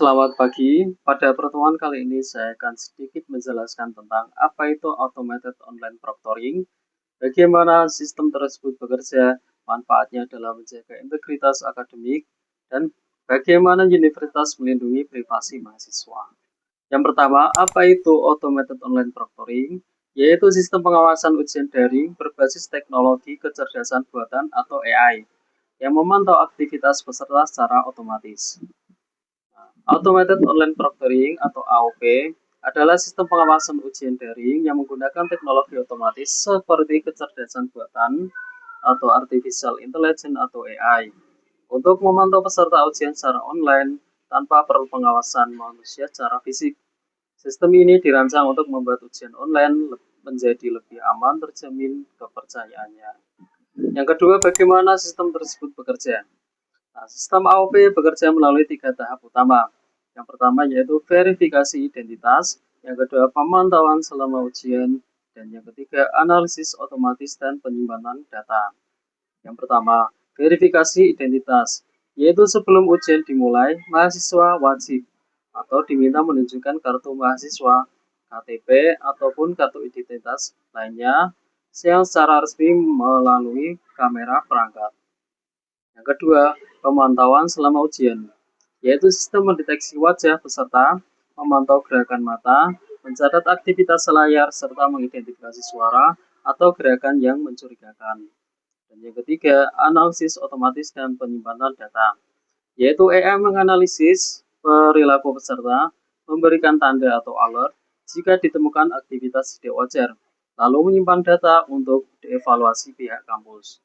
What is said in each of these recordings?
Selamat pagi. Pada pertemuan kali ini saya akan sedikit menjelaskan tentang apa itu automated online proctoring, bagaimana sistem tersebut bekerja, manfaatnya dalam menjaga integritas akademik, dan bagaimana universitas melindungi privasi mahasiswa. Yang pertama, apa itu automated online proctoring? Yaitu sistem pengawasan ujian daring berbasis teknologi kecerdasan buatan atau AI yang memantau aktivitas peserta secara otomatis. Automated Online Proctoring atau AOP adalah sistem pengawasan ujian daring yang menggunakan teknologi otomatis seperti kecerdasan buatan atau artificial intelligence atau AI untuk memantau peserta ujian secara online tanpa perlu pengawasan manusia secara fisik. Sistem ini dirancang untuk membuat ujian online menjadi lebih aman, terjamin kepercayaannya. Yang kedua, bagaimana sistem tersebut bekerja? Nah, sistem AOP bekerja melalui 3 tahap utama. Yang pertama yaitu verifikasi identitas, yang kedua pemantauan selama ujian, dan yang ketiga analisis otomatis dan penyimpanan data. Yang pertama, verifikasi identitas, yaitu sebelum ujian dimulai, mahasiswa wajib atau diminta menunjukkan kartu mahasiswa, KTP, ataupun kartu identitas lainnya yang secara resmi melalui kamera perangkat. Yang kedua, pemantauan selama ujian, yaitu sistem mendeteksi wajah peserta, memantau gerakan mata, mencatat aktivitas layar, serta mengidentifikasi suara atau gerakan yang mencurigakan. Dan yang ketiga, analisis otomatis dan penyimpanan data, yaitu AI menganalisis perilaku peserta, memberikan tanda atau alert jika ditemukan aktivitas tidak wajar, lalu menyimpan data untuk dievaluasi pihak kampus.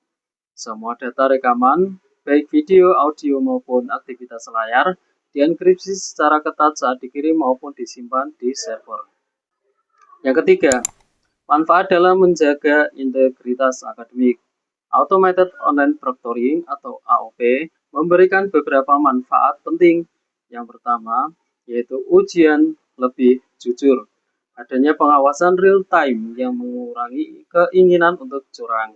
Semua data rekaman, baik video, audio maupun aktivitas layar, dienkripsi secara ketat saat dikirim maupun disimpan di server. Yang ketiga, manfaat dalam menjaga integritas akademik. Automated Online Proctoring atau AOP memberikan beberapa manfaat penting. Yang pertama, yaitu ujian lebih jujur. Adanya pengawasan real time yang mengurangi keinginan untuk curang.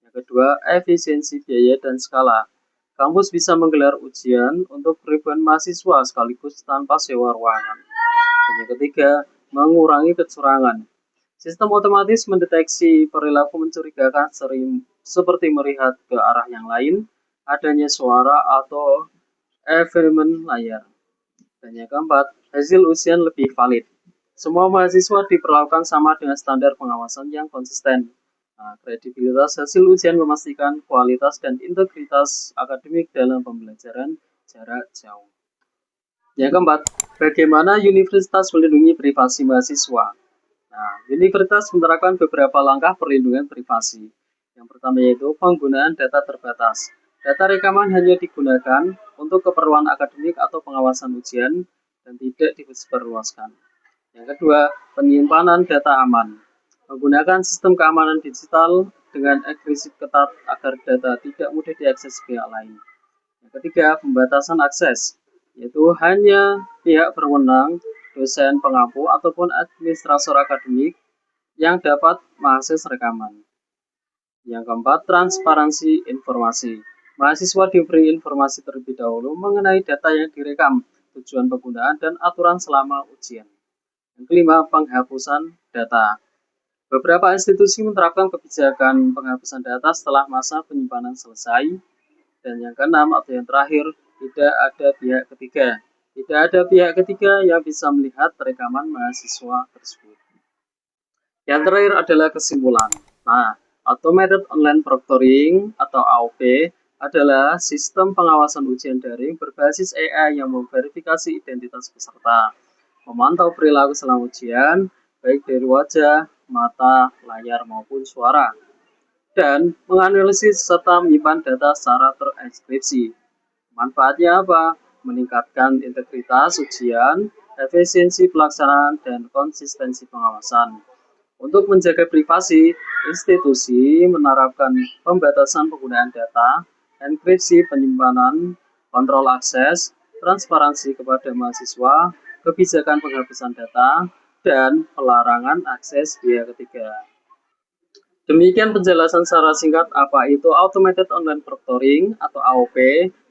Yang kedua, efisiensi biaya dan skala. Kampus bisa menggelar ujian untuk ribuan mahasiswa sekaligus tanpa sewa ruangan. Dan yang ketiga, mengurangi kecurangan. Sistem otomatis mendeteksi perilaku mencurigakan seperti melihat ke arah yang lain, adanya suara atau efemen layar. Dan yang keempat, hasil ujian lebih valid. Semua mahasiswa diperlakukan sama dengan standar pengawasan yang konsisten. Nah, kredibilitas hasil ujian memastikan kualitas dan integritas akademik dalam pembelajaran jarak jauh. Yang keempat, bagaimana universitas melindungi privasi mahasiswa? Nah, universitas menerapkan beberapa langkah perlindungan privasi. Yang pertama yaitu penggunaan data terbatas. Data rekaman hanya digunakan untuk keperluan akademik atau pengawasan ujian dan tidak disebarluaskan. Yang kedua, penyimpanan data aman. Menggunakan sistem keamanan digital dengan enkripsi ketat agar data tidak mudah diakses pihak lain. Yang ketiga, pembatasan akses, yaitu hanya pihak berwenang, dosen, pengampu, ataupun administrator akademik yang dapat mengakses rekaman. Yang keempat, transparansi informasi. Mahasiswa diberi informasi terlebih dahulu mengenai data yang direkam, tujuan penggunaan, dan aturan selama ujian. Yang kelima, penghapusan data. Beberapa institusi menerapkan kebijakan penghapusan data setelah masa penyimpanan selesai. Dan yang keenam atau yang terakhir, tidak ada pihak ketiga. Tidak ada pihak ketiga yang bisa melihat rekaman mahasiswa tersebut. Yang terakhir adalah kesimpulan. Nah, Automated Online Proctoring atau AOP adalah sistem pengawasan ujian daring berbasis AI yang memverifikasi identitas peserta, memantau perilaku selama ujian, baik dari wajah, mata, layar maupun suara, dan menganalisis serta menyimpan data secara terenkripsi. Manfaatnya apa? Meningkatkan integritas ujian, efisiensi pelaksanaan, dan konsistensi pengawasan. Untuk menjaga privasi, institusi menerapkan pembatasan penggunaan data, enkripsi penyimpanan, kontrol akses, transparansi kepada mahasiswa, kebijakan penghapusan data, dan pelarangan akses pihak ketiga. Demikian penjelasan secara singkat apa itu Automated Online Proctoring atau AOP,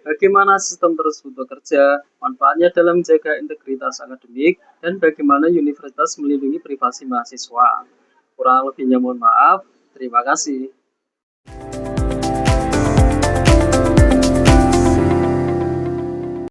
bagaimana sistem tersebut bekerja, manfaatnya dalam menjaga integritas akademik, dan bagaimana universitas melindungi privasi mahasiswa. Kurang lebihnya mohon maaf. Terima kasih.